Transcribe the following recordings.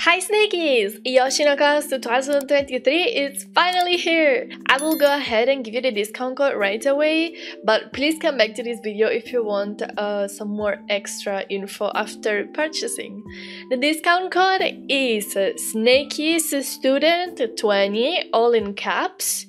Hi Snakies! YoshinoClass2023 is finally here! I will go ahead and give you the discount code right away, but please come back to this video if you want some more extra info after purchasing. The discount code is SnakiesStudent20, all in caps.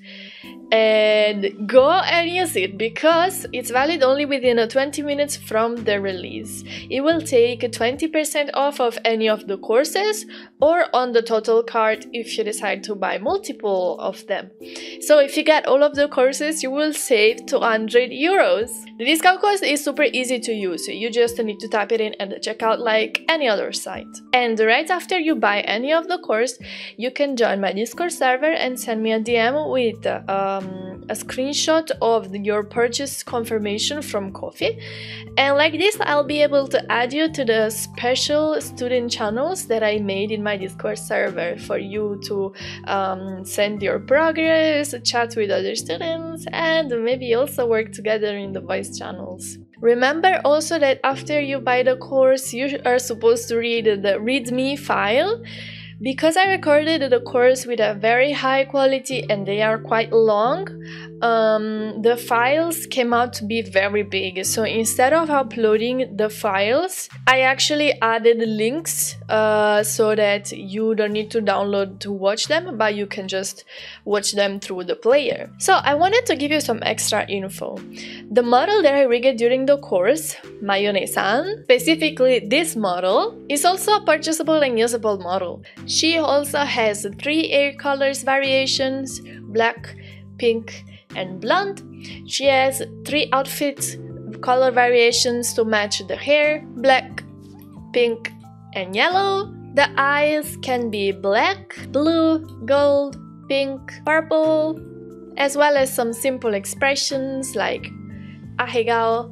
And go and use it because it's valid only within 20 minutes from the release. It will take 20% off of any of the courses or on the total cart if you decide to buy multiple of them. So if you get all of the courses, you will save 200 euros. The discount code is super easy to use. You just need to type it in at the checkout like any other site. And right after you buy any of the course, you can join my Discord server and send me a DM with a screenshot of your purchase confirmation from Ko-fi, and like this I'll be able to add you to the special student channels that I made in my Discord server for you to send your progress, chat with other students, and maybe also work together in the voice channels. Remember also that after you buy the course, you are supposed to read the README file. Because I recorded the course with a very high quality and they are quite long, the files came out to be very big. So instead of uploading the files, I actually added links so that you don't need to download to watch them, but you can just watch them through the player. So I wanted to give you some extra info. The model that I rigged during the course, Mayoneesan, specifically this model, is also a purchasable and usable model. She also has 3 hair colors variations, black, pink, and blonde. She has 3 outfit color variations to match the hair, black, pink, and yellow. The eyes can be black, blue, gold, pink, purple, as well as some simple expressions like 𝙀𝙢𝙖𝙞𝙀,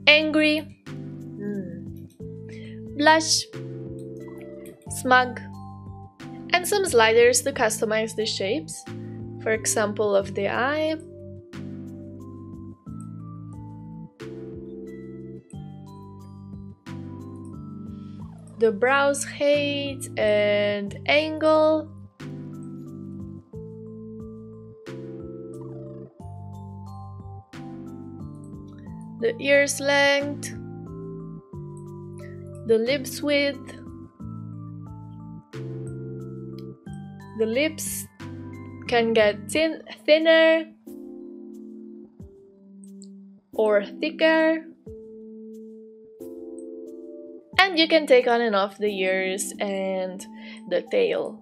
angry, blush, smug, and some sliders to customize the shapes, for example of the eye, the brows height and angle, the ears length, the lips width. The lips can get thinner or thicker, and you can take on and off the ears and the tail.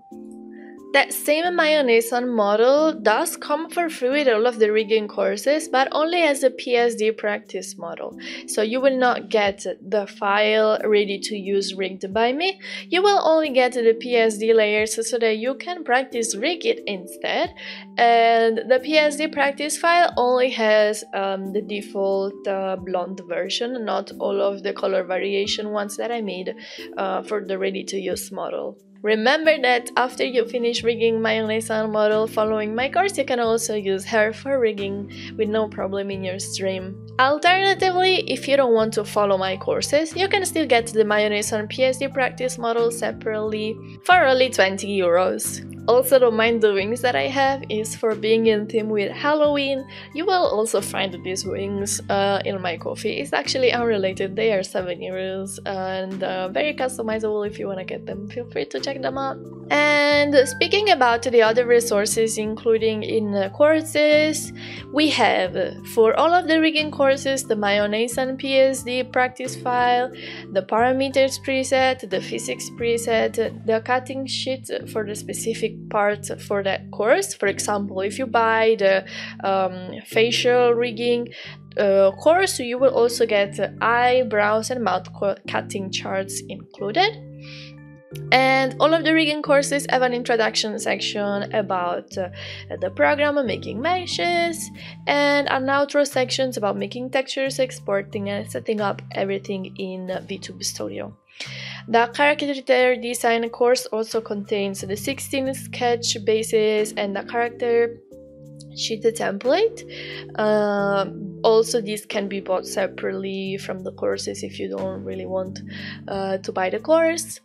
That same Mayoneesan model does come for free with all of the rigging courses, but only as a PSD practice model. So you will not get the file ready to use rigged by me. You will only get the PSD layers so that you can practice rig it instead. And the PSD practice file only has the default blonde version, not all of the color variation ones that I made for the ready to use model. Remember that after you finish rigging Mayoneesan model following my course, you can also use her for rigging with no problem in your stream. Alternatively, if you don't want to follow my courses, you can still get the Mayoneesan PSD practice model separately for only 20 euros. Also, the mind the wings that I have is for being in theme with Halloween. You will also find these wings in my Ko-fi. It's actually unrelated, they are 7 euros and very customizable. If you want to get them, feel free to check them out. And speaking about the other resources including in courses, we have for all of the rigging courses the Mayoneesan PSD practice file, the parameters preset, the physics preset, the cutting sheet for the specific part for that course. For example, if you buy the facial rigging course, you will also get eyebrows and mouth cutting charts included. And all of the rigging courses have an introduction section about the program, making meshes, and an outro sections about making textures, exporting, and setting up everything in VTube Studio. The character design course also contains the 16 sketch bases and the character sheet the template. Also, these can be bought separately from the courses if you don't really want to buy the course.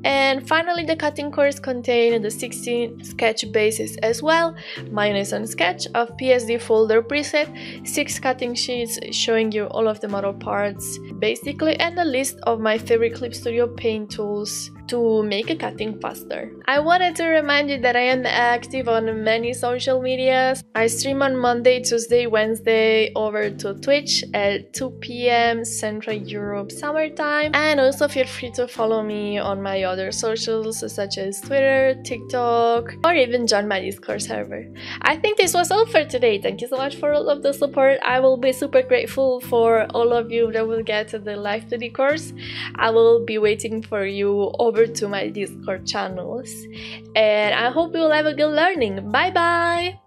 And finally, the cutting course contains the 16 sketch bases as well, Mayoneesan sketch of PSD folder preset, 6 cutting sheets showing you all of the model parts basically, and a list of my favorite Clip Studio paint tools to make a cutting faster. I wanted to remind you that I am active on many social medias. I stream on Monday, Tuesday, Wednesday over to Twitch at 2 p.m. Central Europe summertime, and also feel free to follow me on my other socials such as Twitter, TikTok, or even join my Discord server. I think this was all for today. Thank you so much for all of the support. I will be super grateful for all of you that will get the Live2d course. I will be waiting for you over to my Discord channels, and I hope you will have a good learning. Bye bye!